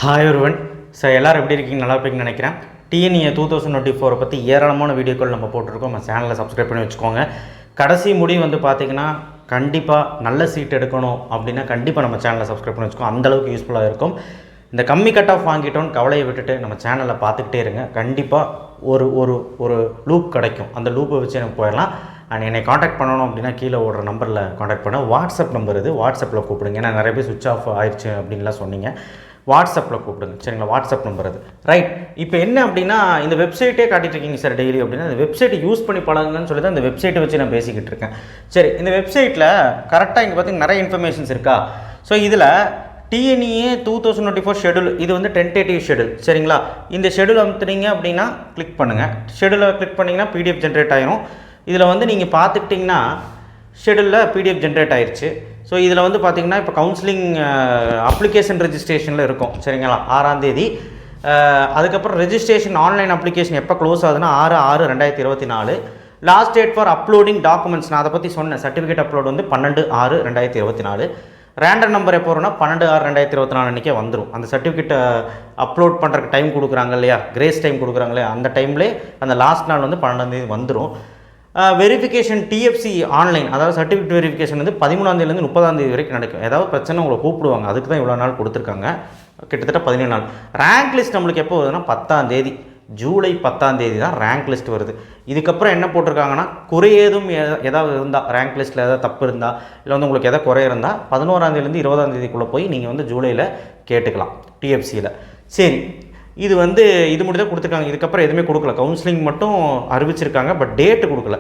Hi ஒருவன் sir எல்லோரும் எப்படி இருக்கீங்க? நல்லா இருப்பீங்கன்னு நினைக்கிறேன். டிஎன்ஏ 2024 பற்றி ஏராளமான வீடியோக்கள் நம்ம போட்டிருக்கோம். நம்ம சேனலை சப்ஸ்கிரைப் பண்ணி வச்சுக்கோங்க. கடைசி முடிவு வந்து பார்த்திங்கன்னா கண்டிப்பாக நல்ல சீட் எடுக்கணும் அப்படின்னா கண்டிப்பாக நம்ம சேனலை சப்ஸ்கிரைப் பண்ணி வச்சுக்கோங்க. அந்தளவுக்கு யூஸ்ஃபுல்லாக இருக்கும். இந்த கம்மி கட் ஆஃப் வாங்கிட்டோன்னு கவலையை விட்டுட்டு நம்ம சேனலில் பார்த்துக்கிட்டே இருங்க. கண்டிப்பாக ஒரு ஒரு ஒரு லூப் கிடைக்கும். அந்த லூப்பை வச்சு எனக்கு போயிடலாம். அண்ட் என்னை காண்டாக்ட் பண்ணணும் அப்படின்னா கீழே ஓடுற நம்பரில் காண்டாக்ட் பண்ண. வாட்ஸ்அப் நம்பர் இது, வாட்ஸ்அப்பில் கூப்பிடுங்க. ஏன்னா நிறைய பேர் சுவிட்ச் ஆஃப் ஆயிடுச்சு அப்படின்லாம் சொன்னீங்க. வாட்ஸ்அப்பில் கூப்பிடுங்க, சரிங்களா? வாட்ஸ்அப் நம்பர் அது. ரைட். இப்போ என்ன அப்படின்னா இந்த வெப்சைட்டே காட்டிட்டு இருக்கீங்க சார் டெய்லி அப்படின்னா இந்த வெப்சைட்டை யூஸ் பண்ணி பழகுங்கன்னு சொல்லி தான் இந்த வெப்சைட்டை வச்சு நான் பேசிக்கிட்டு இருக்கேன். சரி, இந்த வெப்சைட்டில் கரெக்டாக இங்கே பார்த்தீங்கன்னா நிறைய இன்ஃபர்மேஷன்ஸ் இருக்கா? ஸோ இதில் டிஎன்ஏ 2024 ஷெடியூல், இது வந்து டென்டேட்டிவ் ஷெடியூல், சரிங்களா? இந்த ஷெடியூல் அமுத்துனீங்க அப்படின்னா கிளிக் பண்ணுங்கள். ஷெடியூலை கிளிக் பண்ணிங்கன்னா பிடிஎஃப் ஜென்ரேட் ஆயிரும். இதில் வந்து நீங்கள் பார்த்துக்கிட்டிங்கன்னா ஷெடியூலில் பிடிஎஃப் ஜென்ரேட் ஆயிடுச்சு. ஸோ இதில் வந்து பார்த்திங்கன்னா இப்போ கவுன்சிலிங் அப்ளிகேஷன் ரெஜிஸ்ட்ரேஷனில் இருக்கும், சரிங்களா? 6ஆம் தேதி. அதுக்கப்புறம் ரெஜிஸ்ட்ரேஷன் ஆன்லைன் அப்ளிகேஷன் எப்போ க்ளோஸ் ஆகுதுன்னா 6/6/2024. Last date for uploading documents நான் அதை பற்றி சொன்னேன். சர்டிஃபிகேட் அப்லோட் வந்து 12/6/2024. ரேண்டம் நம்பர் எப்போ வரும்னா 12/6/2024 அன்றைக்கே வந்துடும். அந்த சர்டிஃபிகேட்டை அப்லோட் பண்ணுறதுக்கு டைம் கொடுக்குறாங்க இல்லையா, கிரேஸ் டைம் கொடுக்குறாங்க இல்லையா, அந்த டைம்லேயே அந்த லாஸ்ட் நாள் வந்து 12ஆம் தேதி வந்துடும். வெரிஃபிகேஷன் டிஎஃப்சி ஆன்லைன், அதாவது சர்டிஃபிகேட் வெரிஃபிகேஷன் வந்து 13ஆம் தேதியிலேருந்து 30ஆம் தேதி வரைக்கும் நடக்கும். ஏதாவது பிரச்சனை உங்களை கூப்பிடுவாங்க, அதுக்கு தான் இவ்வளோ நாள் கொடுத்துருக்காங்க, கிட்டத்தட்ட 17 நாள். ரேங்க் லிஸ்ட் நம்மளுக்கு எப்போ வருதுன்னா 10ஆம் தேதி, ஜூலை 10ஆம் தேதி தான் ரேங்க் லிஸ்ட் வருது. இதுக்கப்புறம் என்ன போட்டிருக்காங்கன்னா குறையேதும் ஏதாவது இருந்தால், ரேங்க் லிஸ்ட்டில் ஏதாவது தப்பு இருந்தால் இல்லை வந்து உங்களுக்கு எதாவது குறை இருந்தால் 11ஆம் தேதியிலேருந்து 20ஆம் தேதிக்குள்ளே போய் நீங்கள் வந்து ஜூலையில் கேட்டுக்கலாம் டிஎஃப்சியில். சரி, இது வந்து இது மட்டும் தான் கொடுத்துருக்காங்க. இதுக்கப்புறம் எதுவுமே கொடுக்கல. கவுன்சிலிங் மட்டும் அறிவிச்சிருக்காங்க, பட் டேட்டு கொடுக்கல,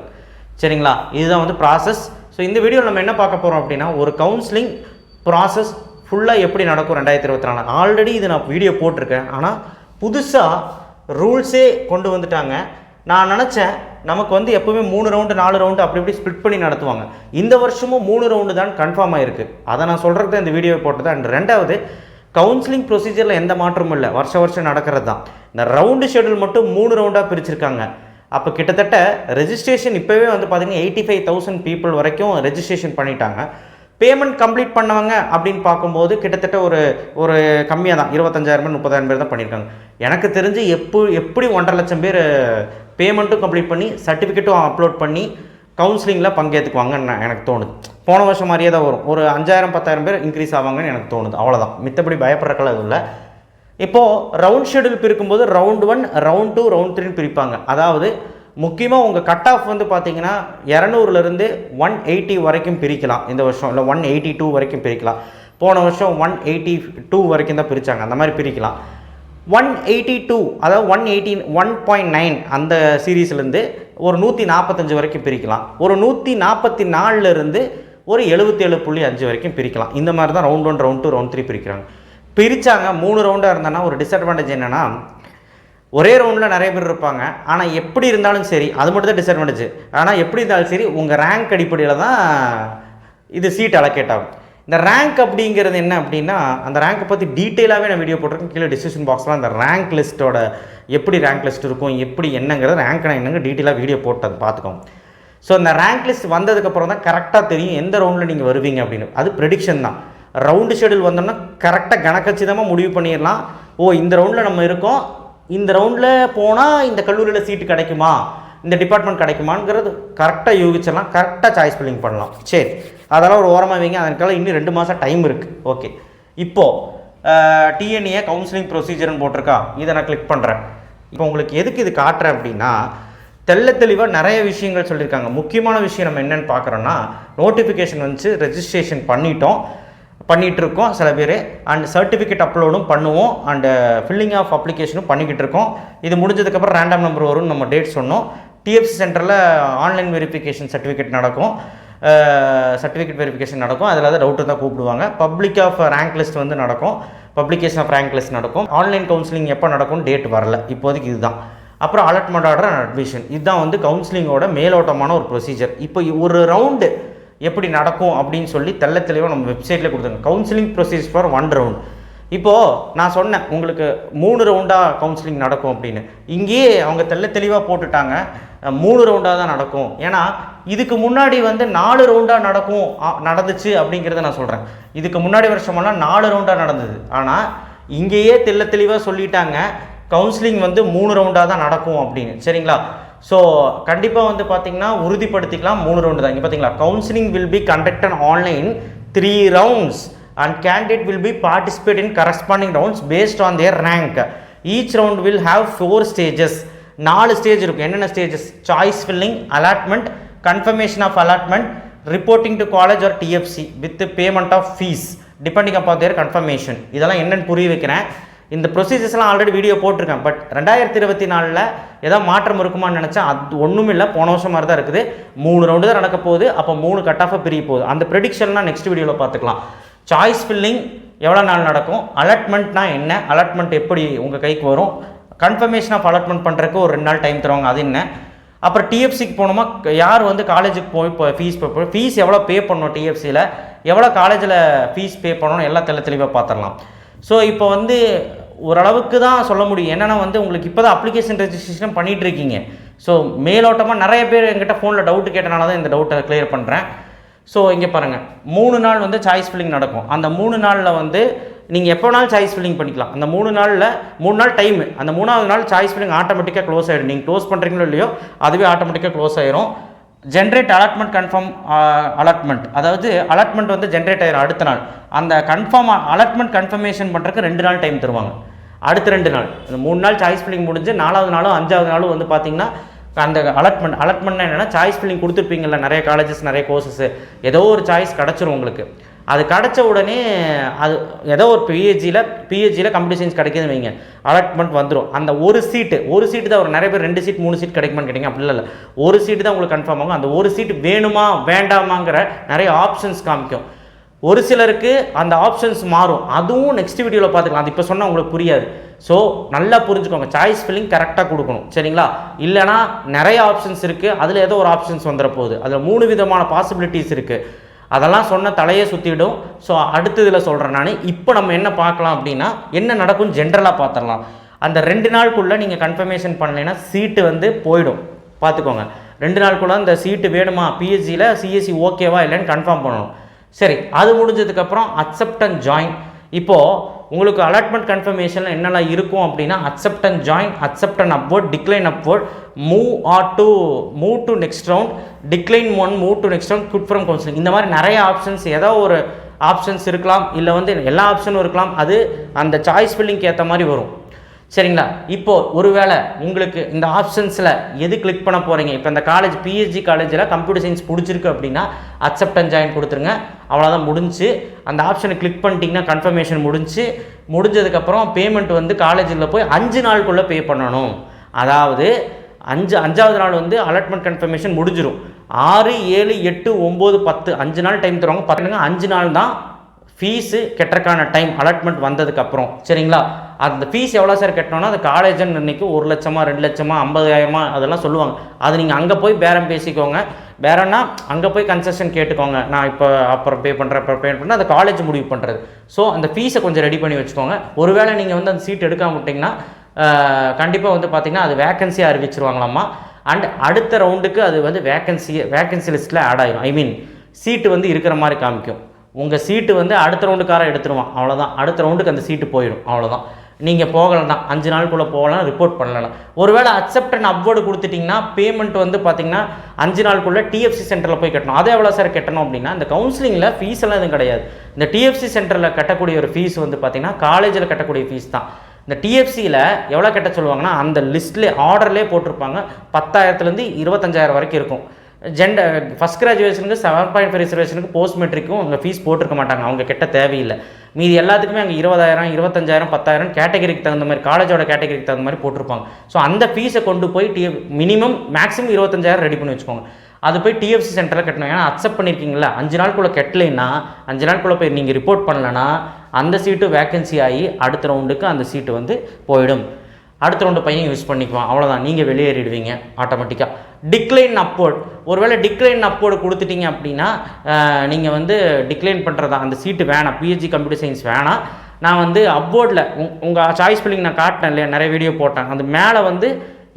சரிங்களா? இதுதான் வந்து ப்ராசஸ். ஸோ இந்த வீடியோவில் நம்ம என்ன பார்க்க போகிறோம் அப்படின்னா ஒரு கவுன்சிலிங் ப்ராசஸ் ஃபுல்லாக எப்படி நடக்கும் 2024. ஆல்ரெடி இது நான் வீடியோ போட்டிருக்கேன். ஆனால் புதுசாக ரூல்ஸே கொண்டு வந்துட்டாங்க. நான் நினச்சேன் நமக்கு வந்து எப்போவுமே 3 ரவுண்டு 4 ரவுண்டு அப்படி இப்படி ஸ்ப்ளிட் பண்ணி நடத்துவாங்க. இந்த வருஷமும் 3 ரவுண்டு தான் கன்ஃபார்ம் ஆகிருக்கு. அதை நான் சொல்கிறது தான் இந்த வீடியோவை போட்டது. அண்ட் ரெண்டாவது, கவுன்சிலிங் ப்ரொசீஜரில் எந்த மாற்றமும் இல்லை, வருஷம் நடக்கிறது தான். இந்த ரவுண்டு ஷெடியூல் மட்டும் 3 ரவுண்டாக பிரிச்சிருக்காங்க. அப்போ கிட்டத்தட்ட ரெஜிஸ்ட்ரேஷன் இப்போவே வந்து பார்த்திங்கன்னா 85,000 பீப்புள் வரைக்கும் ரெஜிஸ்ட்ரேஷன் பண்ணிட்டாங்க. பேமெண்ட் கம்ப்ளீட் பண்ணவங்க அப்படின்னு பார்க்கும்போது கிட்டத்தட்ட ஒரு கம்மியாக தான் 25,000 பேர் 30,000 பேர் தான் பண்ணியிருக்காங்க. எனக்கு தெரிஞ்சு எப்படி 1.5 லட்சம் பேர் பேமெண்ட்டும் கம்ப்ளீட் பண்ணி சர்டிஃபிகேட்டும் அப்லோட் பண்ணி கவுன்சிலிங்கில் பங்கேற்றுக்குவாங்கன்னு எனக்கு தோணுது. போன வருஷம் மாதிரியே தான் வரும். ஒரு 5,000-10,000 பேர் இன்க்ரீஸ் ஆவாங்கன்னு எனக்கு தோணுது. அவ்வளோதான், மித்தபடி பயப்படுறக்கெல்லாம் எதுவும் இல்லை. இப்போது ரவுண்ட் ஷெடியூல் பிரிக்கும்போது ரவுண்ட் 1, ரவுண்ட் 2, ரவுண்ட் 3 பிரிப்பாங்க. அதாவது முக்கியமாக உங்கள் கட் ஆஃப் வந்து பார்த்தீங்கன்னா 200லேருந்து 180 வரைக்கும் பிரிக்கலாம் இந்த வருஷம், இல்லை 182 வரைக்கும் பிரிக்கலாம். போன வருஷம் 182 வரைக்கும் தான் பிரித்தாங்க. அந்த மாதிரி பிரிக்கலாம். 182, அதாவது 1.9 அந்த சீரீஸ்லேருந்து ஒரு 145 வரைக்கும் பிரிக்கலாம். ஒரு 144லேருந்து ஒரு 77.5 வரைக்கும் பிரிக்கலாம். இந்த மாதிரி தான் ரவுண்ட் 1, ரவுண்ட் 2, ரவுண்ட் 3 பிரிக்கிறாங்க. பிரித்தாங்க 3 ரவுண்டாக இருந்தோன்னா ஒரு டிஸ்அட்வான்டேஜ் என்னென்னா ஒரே ரவுண்டில் நிறைய பேர் இருப்பாங்க. ஆனால் எப்படி இருந்தாலும் சரி, அது மட்டும் தான் டிஸ்அட்வான்டேஜ். ஆனால் எப்படி இருந்தாலும் சரி உங்கள் ரேங்க் அடிப்படையில் தான் இது சீட் அலோகேட் ஆகும். இந்த ரேங்க் அப்படிங்கிறது என்ன அப்படின்னா அந்த ரேங்க்கை பற்றி டீட்டெயிலாகவே நான் வீடியோ போட்டிருக்கேன். கீழே டிஸ்கிரிப்ஷன் பாக்ஸில் அந்த ரேங்க் லிஸ்ட்டோட எப்படி ரேங்க் லிஸ்ட் இருக்கும், எப்படி என்னங்கிறது ரேங்க்னா என்னங்க டீட்டெயிலாக வீடியோ போட்டு அதை பார்த்துக்கோங்க. ஸோ இந்த ரேங்க் லிஸ்ட் வந்ததுக்கப்புறம் தான் கரெக்டாக தெரியும் எந்த ரவுண்டில் நீங்கள் வருவீங்க அப்படின்னு. அது ப்ரெடிக்ஷன் தான். ரவுண்டு ஷெடியூல் வந்தோம்னா கரெக்டாக கணக்கச்சிதமாக முடிவு பண்ணிடலாம். இந்த ரவுண்டில் நம்ம இருக்கோம், இந்த ரவுண்டில் போனால் இந்த கல்லூரியில் சீட்டு கிடைக்குமா, இந்த டிபார்ட்மெண்ட் கிடைக்குமாங்கிறது கரெக்டாக யூகிச்சிடலாம், கரெக்டாக சாய்ஸ் ஃபில்லிங் பண்ணலாம். சரி, அதெல்லாம் ஒரு ஓரமாக வைங்க. அதற்காக இன்னும் 2 மாதம் டைம் இருக்குது. ஓகே, இப்போது டிஎன்ஏ கவுன்சிலிங் ப்ரொசீஜர்னு போட்டிருக்கா, இதை நான் கிளிக் பண்ணுறேன். இப்போ உங்களுக்கு எதுக்கு இது காட்டுறேன் அப்படின்னா தெளிவாக நிறைய விஷயங்கள் சொல்லியிருக்காங்க. முக்கியமான விஷயம் நம்ம என்னென்னு பார்க்குறோன்னா நோட்டிஃபிகேஷன் வந்து ரெஜிஸ்ட்ரேஷன் பண்ணிகிட்ருக்கோம் சில பேர். அண்ட் சர்டிஃபிகேட் அப்லோடும் பண்ணுவோம். அண்டு ஃபில்லிங் ஆஃப் அப்ளிகேஷனும் பண்ணிக்கிட்டு இருக்கோம். இது முடிஞ்சதுக்கப்புறம் ரேண்டம் நம்பர் வரும்னு நம்ம டேட் சொன்னோம். டிஎஃப்சி சென்டரில் ஆன்லைன் வெரிஃபிகேஷன் சர்டிஃபிகேட் நடக்கும், சர்டிஃபிகேட் வெரிஃபிகேஷன் நடக்கும். அதில் தான் டவுட்டு தான் கூப்பிடுவாங்க. பப்ளிக் ஆஃப் ரேங்க் லிஸ்ட் வந்து நடக்கும், பப்ளிகேஷன் ஆஃப் ரேங்க் லிஸ்ட் நடக்கும். ஆன்லைன் கவுன்சிலிங் எப்போ நடக்கும் டேட் வரல இப்போதைக்கு, இதுதான். அப்புறம் அலாட்மெண்ட் ஆர்டர் அண்ட் அட்மிஷன், இதுதான் வந்து கவுன்சிலிங்கோட மேலோட்டமான ஒரு ப்ரொசீஜர். இப்போ ஒரு ரவுண்டு எப்படி நடக்கும் அப்படின்னு சொல்லி தெளிவாக நம்ம வெப்சைட்டில் கொடுத்துருங்க. Counselling procedure for 1 round. இப்போது நான் சொன்னேன் உங்களுக்கு 3 ரவுண்டாக கவுன்சிலிங் நடக்கும் அப்படின்னு. இங்கேயே அவங்க தெளிவாக போட்டுட்டாங்க 3 ரவுண்டாக தான் நடக்கும். ஏன்னா இதுக்கு முன்னாடி வந்து 4 ரவுண்டாக நடந்துச்சு அப்படிங்கிறத நான் சொல்கிறேன். இதுக்கு முன்னாடி வருஷமெல்லாம் 4 ரவுண்டாக நடந்தது. ஆனால் இங்கேயே தெளிவாக சொல்லிட்டாங்க கவுன்சிலிங் வந்து 3 ரவுண்டாக தான் நடக்கும் அப்படின்னு. சரிங்களா? ஸோ கண்டிப்பாக வந்து பார்த்திங்கன்னா உறுதிப்படுத்திக்கலாம் 3 ரவுண்டு தான். இங்கே பார்த்தீங்களா, counselling will be conducted online 3 rounds and candidate will be participate in corresponding rounds based on their rank. Each round will have 4 stages. 4 stage இருக்கும். என்னென்ன stages? Choice filling, allotment, confirmation of allotment, reporting to college or TFC with payment of fees depending upon their confirmation. இதெல்லாம் என்னென்னு புரிய வைக்கிறேன். இந்த ப்ரொசீஜர்ஸ்லாம் already video போட்டிருக்கேன். But 2024 ஏதாவது மாற்றம் இருக்குமான்னு நினச்சா அது ஒன்றும் இல்லை. போன வருஷம் மாதிரி தான் இருக்குது. 3 ரவுண்டு தான் நடக்க போகுது. அப்போ 3 கட் ஆஃபாக பிரிய போகுது. அந்த ப்ரெடிக்ஷன்லாம் நெக்ஸ்ட் வீடியோவில் பார்த்துக்கலாம். சாய்ஸ் ஃபில்லிங் எவ்வளோ நாள் நடக்கும், அலாட்மெண்ட்னா என்ன, அலாட்மெண்ட் எப்படி உங்கள் கைக்கு வரும், கன்ஃபர்மேஷன் ஆஃப் அலாட்மெண்ட் பண்ணுறதுக்கு ஒரு 2 நாள் டைம் தருவாங்க, அது என்ன, அப்புறம் டிஎஃப்சிக்கு போகணுமா, யார் வந்து காலேஜுக்கு போய் இப்போ ஃபீஸ் எவ்வளோ பே பண்ணணும், டிஎஃப்சியில் எவ்வளோ காலேஜில் ஃபீஸ் பே பண்ணணும், எல்லாம் தெளிவாக பார்த்துடலாம். ஸோ இப்போ வந்து ஓரளவுக்கு தான் சொல்ல முடியும். என்னென்னா வந்து உங்களுக்கு இப்போ தான் அப்ளிகேஷன் ரெஜிஸ்ட்ரேஷன் பண்ணிகிட்ருக்கீங்க. ஸோ மேலோட்டமாக நிறைய பேர் என்கிட்ட ஃபோனில் டவுட்டு கேட்டனால தான் இந்த டவுட்டை கிளியர் பண்ணுறேன். ஸோ இங்கே பாருங்கள், 3 நாள் வந்து சாய்ஸ் ஃபில்லிங் நடக்கும். அந்த 3 நாளில் வந்து நீங்கள் எப்போ நாள் சாய்ஸ் ஃபில்லிங் பண்ணிக்கலாம். அந்த 3 நாள் டைமு. அந்த 3ஆவது நாள் சாய்ஸ் ஃபில்லிங் ஆட்டோமேட்டிக்காக க்ளோஸ் ஆகிடும். நீங்கள் க்ளோஸ் பண்ணுறீங்களோ இல்லையோ அதுவே ஆட்டோமேட்டிக்காக க்ளோஸ் ஆகிரும். ஜென்ரேட் அலாட்மெண்ட் கன்ஃபார்ம் அலாட்மெண்ட், அதாவது அலாட்மெண்ட் வந்து ஜென்ரேட் ஆகிடும் அடுத்த நாள். அந்த கன்ஃபார்ம் அலாட்மெண்ட் கன்ஃபர்மேஷன் பண்ணுறதுக்கு 2 நாள் டைம் தருவாங்க. அடுத்த 2 நாள், இந்த 3 நாள் சாய்ஸ் ஃபில்லிங் முடிஞ்சு 4ஆவது நாளும் 5ஆவது நாளும் வந்து பார்த்திங்கன்னா அந்த அலாட்மெண்ட்னா என்னென்னா, சாய்ஸ் ஃபில்லிங் கொடுத்துருப்பீங்கள்ல, நிறைய காலேஜஸ் நிறைய கோர்சஸ், ஏதோ ஒரு சாய்ஸ் கிடச்சிரும் உங்களுக்கு. அது கிடச்ச உடனே அது ஏதோ ஒரு பிஹெச்சியில் கம்ப்யூட்டர் சயின்ஸ் கிடைக்குதுன்னு வைங்க, அலாட்மெண்ட் வந்துடும். அந்த ஒரு சீட்டு தான் ஒரு நிறைய பேர் 2 சீட் 3 சீட் கிடைக்குமான்னு கேட்டிங்க. அப்படி இல்லை, ஒரு சீட்டு தான் உங்களுக்கு கன்ஃபார்ம் ஆகும். அந்த ஒரு சீட்டு வேணுமா வேண்டாமாங்கிற நிறைய ஆப்ஷன்ஸ் காமிக்கும். ஒரு சிலருக்கு அந்த ஆப்ஷன்ஸ் மாறும். அதுவும் நெக்ஸ்ட் வீடியோவில் பார்த்துக்கலாம். அது இப்போ சொன்னால் உங்களுக்கு புரியாது. ஸோ நல்லா புரிஞ்சுக்கோங்க, சாய்ஸ் ஃபில்லிங் கரெக்டாக கொடுக்கணும். சரிங்களா? இல்லைனா நிறைய ஆப்ஷன்ஸ் இருக்குது, அதில் ஏதோ ஒரு ஆப்ஷன்ஸ் வந்துட போகுது. அதில் 3 விதமான பாசிபிலிட்டிஸ் இருக்குது. அதெல்லாம் சொன்ன தலையே சுற்றிவிடும். ஸோ அடுத்த இதில் சொல்கிறேன் நான். இப்போ நம்ம என்ன பார்க்கலாம் அப்படின்னா, என்ன நடக்கும் ஜென்ரலாக பார்த்துடலாம். அந்த 2 நாளுக்குள்ளே நீங்கள் கன்ஃபர்மேஷன் பண்ணலைன்னா சீட்டு வந்து போயிடும். பார்த்துக்கோங்க, 2 நாளுக்குள்ளே அந்த சீட்டு வேணுமா, பிஹெச்சியில் சிஎஸ்சி ஓகேவா இல்லைன்னு கன்ஃபார்ம் பண்ணணும். சரி, அது முடிஞ்சதுக்கப்புறம் அக்செப்ட் அண்ட் ஜாயின். இப்போது உங்களுக்கு அலாட்மெண்ட் கன்ஃபர்மேஷனில் என்னெல்லாம் இருக்கும் அப்படின்னா, accept and join, accept and upward, decline upward, move to next round, decline 1, move to next round, good from counselling. இந்த மாதிரி நிறைய ஆப்ஷன்ஸ், ஏதோ ஒரு ஆப்ஷன்ஸ் இருக்கலாம், இல்லை வந்து எல்லா ஆப்ஷனும் இருக்கலாம். அது அந்த சாய்ஸ் ஃபில்லிங்க்கு ஏற்ற மாதிரி வரும். சரிங்களா? இப்போது ஒருவேளை உங்களுக்கு இந்த ஆப்ஷன்ஸில் எது கிளிக் பண்ண போகிறீங்க, இப்போ இந்த காலேஜ் பிஹெச்டி காலேஜில் கம்ப்யூட்டர் சயின்ஸ் பிடிச்சிருக்கு அப்படின்னா அக்செப்ட் அண்ட் ஜாயின் கொடுத்துருங்க. அவ்வளோதான், முடிஞ்சு. அந்த ஆப்ஷனை கிளிக் பண்ணிட்டீங்கன்னா கன்ஃபர்மேஷன் முடிஞ்சதுக்கப்புறம் பேமெண்ட் வந்து காலேஜில் போய் 5 நாளுக்குள்ளே பே பண்ணணும். அதாவது 5ஆவது நாள் வந்து அலாட்மெண்ட் கன்ஃபர்மேஷன் முடிஞ்சிடும். 6, 7, 8, 9, 10 5 நாள் டைம் தருவாங்க. 5 நாள் தான் ஃபீஸு கட்டுறக்கான டைம் அலாட்மெண்ட் வந்ததுக்கப்புறம். சரிங்களா? அந்த ஃபீஸ் எவ்வளோ சார் கட்டணும்னா, அது காலேஜுன்னு இன்றைக்கி 1 லட்சமா 2 லட்சமா 50,000 அதெல்லாம் சொல்லுவாங்க. அது நீங்கள் அங்கே போய் பேரம் பேசிக்கோங்க. பேரம்னா அங்கே போய் கன்செஷன் கேட்டுக்கோங்க. நான் இப்போ அப்புறம் பே பண்ணுறேன் அந்த காலேஜ் முடிவு பண்ணுறது. ஸோ அந்த ஃபீஸை கொஞ்சம் ரெடி பண்ணி வச்சுக்கோங்க. ஒருவேளை நீங்கள் வந்து அந்த சீட் எடுக்காம விட்டிங்கன்னா கண்டிப்பாக வந்து பார்த்திங்கன்னா அது வேக்கன்சியாக அறிவிச்சிருவாங்களாம்மா. அண்ட் அடுத்த ரவுண்டுக்கு அது வந்து வேக்கன்சி லிஸ்ட்டில் ஆட் ஆகிடும். ஐ மீன் சீட்டு வந்து இருக்கிற மாதிரி காமிக்கும். உங்கள் சீட்டு வந்து அடுத்த ரவுண்டுக்கார எடுத்துருவான். அவ்வளோதான், அடுத்த ரவுண்டுக்கு அந்த சீட்டு போயிடும். அவ்வளோதான், நீங்கள் போகலன்னா 5 நாளுக்குள்ளே போகலாம், ரிப்போர்ட் பண்ணலாம். ஒருவேளை அக்செப்ட் அண்ட் அப்வர்டு கொடுத்துட்டிங்கன்னா பேமெண்ட் வந்து பார்த்திங்கன்னா 5 நாளுக்குள்ளே டிஎஃப்சி சென்டரில் போய் கட்டணும். அதே எவ்வளோ சார் கட்டணும் அப்படின்னா, இந்த கவுன்சிலிங்கில் ஃபீஸ் எல்லாம் எதுவும் கிடையாது. இந்த டிஎஃப்சி சென்டரில் கட்டக்கூடிய ஒரு ஃபீஸ் வந்து பார்த்திங்கன்னா காலேஜில் கட்டக்கூடிய ஃபீஸ் தான். இந்த டிஎஃப்சியில் எவ்வளோ கட்ட சொல்லுவாங்கன்னா, அந்த லிஸ்ட்லேயே ஆர்டர்லேயே போட்டிருப்பாங்க. 10,000லேருந்து 25,000 வரைக்கும் இருக்கும். ஃபஸ்ட் கிராஜுவேஷனுக்கு 7.5 ரிசர்வேஷனுக்கு போஸ்ட் மெட்ரிக்கும் அங்கே ஃபீஸ் போட்டிருக்க மாட்டாங்க. அவங்க கெட்ட தேவையில்லை. மீதி எல்லாத்துக்குமே அங்கே 20,000, 25,000, 10,000 கேட்டகரிக்கு தகுந்த மாதிரி, காலேஜோட கேட்டகரிக்கு தகுந்த மாதிரி போட்டிருப்பாங்க. ஸோ அந்த ஃபீஸை கொண்டு போய் மேக்ஸிமம் 25,000 ரெடி பண்ணி வச்சுக்கோங்க. அது போய் டிஎஃப்சி சென்டரில் கட்டணும். ஏன்னா அக்செப்ட் பண்ணியிருக்கீங்களா, 5 நாளுக்குள்ளே கட்டலைன்னா, 5 நாளுக்குள்ளே போய் நீங்கள் ரிப்போர்ட் பண்ணலைன்னா அந்த சீட்டு வேக்கன்சி ஆகி அடுத்த ரவுண்டுக்கு அந்த சீட்டு வந்து போயிடும். அடுத்த ரவுண்டு பையன் யூஸ் பண்ணிக்குவான். அவ்வளோதான், நீங்கள் வெளியேறிடுவீங்க ஆட்டோமேட்டிக்காக. டிக்ளைன் அப்வர்ட், ஒருவேளை டிக்ளைன் அப்வர்டு கொடுத்துட்டீங்க அப்படின்னா நீங்கள் வந்து டிக்ளைன் பண்ணுறதா, அந்த சீட்டு வேணாம், பிஹெச்டி கம்ப்யூட்டர் சயின்ஸ் வேணாம், நான் வந்து அப்வர்டில் உங்கள் சாய்ஸ் ஃபில்லிங் நான் காட்டினேன் இல்லையா, நிறைய வீடியோ போட்டேன். அந்த மேலே வந்து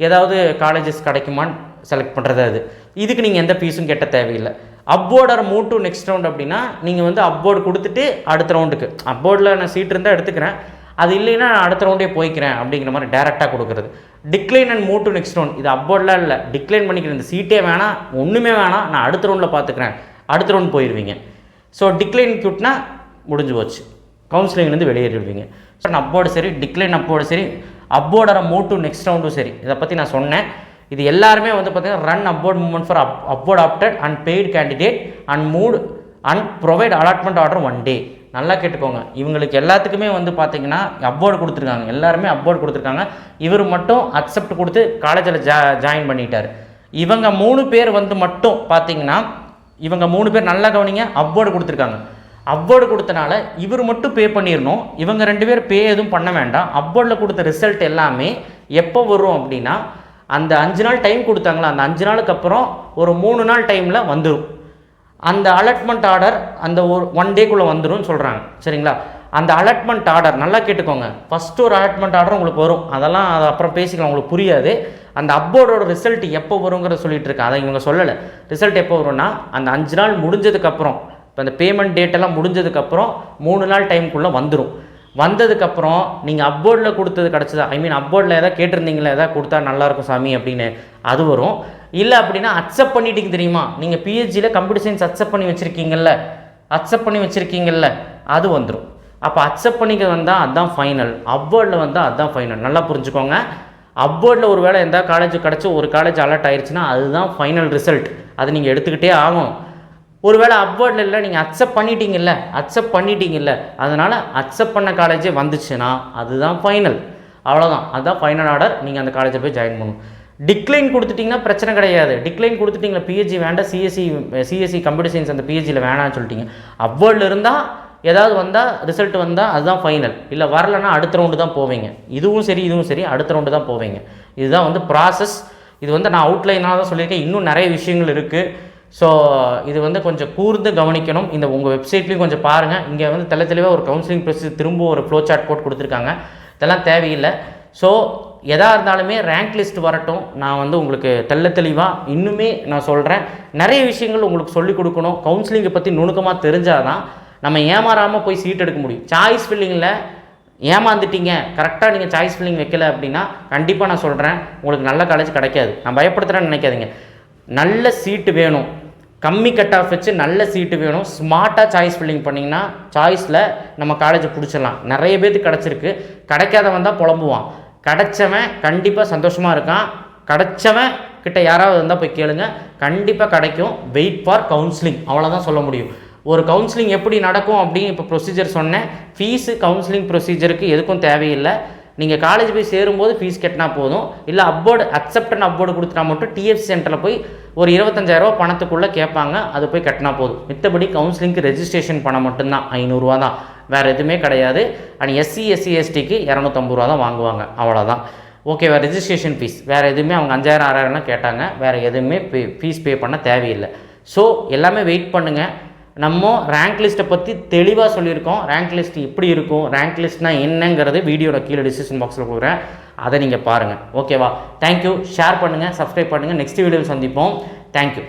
ஏதாவது காலேஜஸ் கிடைக்குமான்னு செலக்ட் பண்ணுறது. அது இதுக்கு நீங்கள் எந்த ஃபீஸும் கட்ட தேவையில்லை. Upward move to next round அப்படின்னா நீங்கள் வந்து அப்வர்டு கொடுத்துட்டு அடுத்த ரவுண்டுக்கு, அப்வர்டில் நான் சீட் இருந்தால் எடுத்துக்கிறேன், அது இல்லைன்னா நான் அடுத்த ரவுண்டே போய்க்கிறேன் அப்படிங்கிற மாதிரி டேரெக்டாக கொடுக்குறது. Decline and move to next round, இது அப்போர்ட்லாம் இல்லை, டிக்ளைன் பண்ணிக்கிறேன், இந்த சீட்டே வேணாம், ஒன்றுமே வேணாம், நான் அடுத்த ரவுண்டில் பார்த்துக்கிறேன், அடுத்த ரவுண்ட் போயிடுவீங்க. ஸோ டிக்ளைன் கியூட்னா முடிஞ்சு போச்சு, கவுன்சிலிங்லேருந்து வெளியேறிடுவீங்க. ஸோ அப்போர்டு சரி, டிக்ளைன் அப்போர்டு சரி, அப்போர்டர மூவ் டு நெக்ஸ்ட் ரவுண்டும் சரி, இதை பற்றி நான் சொன்னேன். இது எல்லாருமே வந்து பார்த்தீங்கன்னா run upward movement for upward opted and paid candidate and mood and provide allotment order 1 day. நல்லா கேட்டுக்கோங்க, இவங்களுக்கு எல்லாத்துக்குமே வந்து பார்த்தீங்கன்னா அப்போர்டு கொடுத்துருக்காங்க, எல்லாருமே அப்போர்டு கொடுத்துருக்காங்க. இவர் மட்டும் அக்செப்ட் கொடுத்து காலேஜில் ஜாயின் பண்ணிட்டார். இவங்க 3 பேர் வந்து மட்டும் பார்த்தீங்கன்னா, இவங்க 3 பேர் நல்லா கவனிங்க, அப்போர்டு கொடுத்துருக்காங்க. அப்போர்டு கொடுத்தனால இவர் மட்டும் பே பண்ணிடணும், இவங்க 2 பேர் பே எதுவும் பண்ண வேண்டாம். அப்போர்டில் கொடுத்த ரிசல்ட் எல்லாமே எப்போ வரும் அப்படின்னா, அந்த 5 நாள் டைம் கொடுத்தாங்களா, அந்த 5 நாளுக்கு அப்புறம் ஒரு 3 நாள் டைமில் வந்துடும். அந்த அலாட்மெண்ட் ஆர்டர் அந்த ஒரு 1 டேக்குள்ளே வந்துடும் சொல்கிறாங்க, சரிங்களா? அந்த அலாட்மெண்ட் ஆர்டர் நல்லா கேட்டுக்கோங்க, ஃபஸ்ட்டு ஒரு அலாட்மெண்ட் ஆர்டர் உங்களுக்கு வரும், அதெல்லாம் அது அப்புறம் பேசிக்கலாம், உங்களுக்கு புரியாது. அந்த அப்போர்டோட ரிசல்ட் எப்போ வருங்கிறத சொல்லிட்டு இருக்கேன், அதை இவங்க சொல்லலை. ரிசல்ட் எப்போ வரும்னா அந்த 5 நாள் முடிஞ்சதுக்கப்புறம், இப்போ அந்த பேமெண்ட் டேட்டெல்லாம் முடிஞ்சதுக்கப்புறம் 3 நாள் டைமுக்குள்ளே வந்துடும். வந்ததுக்கப்புறம் நீங்கள் அப்போர்டில் கொடுத்தது கிடச்சதா, ஐ மீன் அப்போர்டில் எதாவது கேட்டிருந்தீங்களா, எதாவது கொடுத்தா நல்லாயிருக்கும் சாமி அப்படின்னு, அது வரும். இல்லை அப்படின்னா அக்செப்ட் பண்ணிட்டீங்க தெரியுமா, நீங்கள் பிஹெச்சியில் கம்ப்யூட்டர் சயின்ஸ் அக்செப்ட் பண்ணி வச்சுருக்கீங்கல்ல, அது வந்துடும். அப்போ அக்செப்ட் பண்ணிக்க வந்தால் அதுதான் ஃபைனல், அப்போர்டில் வந்தால் அதுதான் ஃபைனல். நல்லா புரிஞ்சுக்கோங்க, அப்போர்டில் ஒரு வேளை எந்த காலேஜ் கிடச்சி ஒரு காலேஜ் அலர்ட் ஆயிடுச்சுன்னா அதுதான் ஃபைனல் ரிசல்ட், அது நீங்கள் எடுத்துக்கிட்டே ஆகும். ஒருவேளை அப்போர்டில் இல்லை, நீங்கள் அக்செப்ட் பண்ணிட்டீங்கல்ல, அதனால் அக்செப்ட் பண்ண காலேஜே வந்துச்சுன்னா அதுதான் ஃபைனல், அவ்வளோதான், அதுதான் ஃபைனல் ஆர்டர். நீங்கள் அந்த காலேஜை போய் ஜாயின் பண்ணணும். டிக்ளைன் கொடுத்துட்டிங்கன்னா பிரச்சனை கிடையாது. டிக்ளைன் கொடுத்துட்டிங்களா, பிஹெச்சி வேண்டாம், சிஎஸ்சி கம்ப்யூட்டர் சயின்ஸ் அந்த பிஹெச்சியில் வேணாம்னு சொல்லிட்டீங்க. அப்போர்டில் இருந்தால் ஏதாவது வந்தால் ரிசல்ட் வந்தால் அதுதான் ஃபைனல், இல்லை வரலைன்னா அடுத்த ரவுண்டு தான் போவீங்க. இதுவும் சரி அடுத்த ரவுண்டு தான் போவீங்க. இதுதான் வந்து ப்ராசஸ். இது வந்து நான் அவுட்லைனாக தான் சொல்லியிருக்கேன், இன்னும் நிறைய விஷயங்கள் இருக்குது. ஸோ இது வந்து கொஞ்சம் கூர்ந்து கவனிக்கணும். இந்த உங்கள் வெப்சைட்லேயும் கொஞ்சம் பாருங்கள், இங்கே வந்து தெளிவாக ஒரு கவுன்சிலிங் ப்ரொசீஜர் திரும்ப ஒரு ஃப்ளோ சார்ட் போட்டு கொடுத்துருக்காங்க, இதெல்லாம் தேவையில்லை. ஸோ எதாக இருந்தாலுமே ரேங்க் லிஸ்ட் வரட்டும், நான் வந்து உங்களுக்கு தெளிவாக இன்னுமே நான் சொல்கிறேன். நிறைய விஷயங்கள் உங்களுக்கு சொல்லிக் கொடுக்கணும், கவுன்சிலிங்கை பற்றி நுணுக்கமாக தெரிஞ்சால் தான் நம்ம ஏமாறாமல் போய் சீட் எடுக்க முடியும். சாய்ஸ் ஃபில்லிங்கில் ஏமாந்துட்டீங்க, கரெக்டாக நீங்கள் சாய்ஸ் ஃபில்லிங் வைக்கல அப்படின்னா கண்டிப்பாக நான் சொல்கிறேன் உங்களுக்கு நல்ல காலேஜ் கிடைக்காது. நான் பயப்படுத்துகிறேன்னு நினைக்காதீங்க, நல்ல சீட்டு வேணும், கம்மி கட் ஆஃப் வச்சு நல்ல சீட்டு வேணும். ஸ்மார்ட்டாக சாய்ஸ் ஃபில்லிங் பண்ணிங்கன்னா சாய்ஸில் நம்ம காலேஜை பிடிச்சிடலாம். நிறைய பேருக்கு கிடச்சிருக்கு, கிடைக்காதவன் தான் புலம்புவான், கிடைச்சவன் கண்டிப்பாக சந்தோஷமாக இருக்கான். கிடைச்சவன் கிட்ட யாராவது இருந்தால் போய் கேளுங்க, கண்டிப்பாக கிடைக்கும். வெயிட் ஃபார் கவுன்சிலிங், அவ்வளோதான் சொல்ல முடியும். ஒரு கவுன்சிலிங் எப்படி நடக்கும் அப்படின்னு இப்போ ப்ரொசீஜர் சொன்னேன். ஃபீஸு கவுன்சிலிங் ப்ரொசீஜருக்கு எதுக்கும் தேவையில்லை. நீங்கள் காலேஜ் போய் சேரும்போது ஃபீஸ் கட்டினா போதும், இல்லை அப்போர்டு அக்செப்டன் அப்போர்டு கொடுத்துட்டா மட்டும் டிஎஃப் சென்டரில் போய் ஒரு 25,000 பணத்துக்குள்ளே கேட்பாங்க, அது போய் கட்டினா போதும். மித்தபடி கவுன்சிலிங்க்கு ரெஜிஸ்ட்ரேஷன் பணம் மட்டும்தான், 500 ரூபா தான், வேறு எதுவுமே கிடையாது. அண்ட் எஸ்சி எஸ்டிக்கு 250 ரூபா தான் வாங்குவாங்க, அவ்வளோதான். ஓகேவா? ரெஜிஸ்ட்ரேஷன் ஃபீஸ் வேறு எதுவுமே அவங்க 5,000 6,000 கேட்டாங்க, வேறு எதுவுமே ஃபீஸ் பே பண்ண தேவையில்லை. ஸோ எல்லாமே வெயிட் பண்ணுங்கள். நம்ம ரேங்க் லிஸ்ட்டை பற்றி தெளிவாக சொல்லியிருக்கோம். ரேங்க் லிஸ்ட் எப்படி இருக்கும், ரேங்க் லிஸ்ட்னால் என்னங்கிறது வீடியோட கீழே டிஸ்கிரிப்ஷன் பாக்ஸில் கொடுக்குறேன், அதை நீங்கள் பாருங்கள். ஓகேவா? தேங்க்யூ. ஷேர் பண்ணுங்கள், சப்ஸ்கிரைப் பண்ணுங்கள். நெக்ஸ்ட் வீடியோவில் சந்திப்போம். தேங்க்யூ.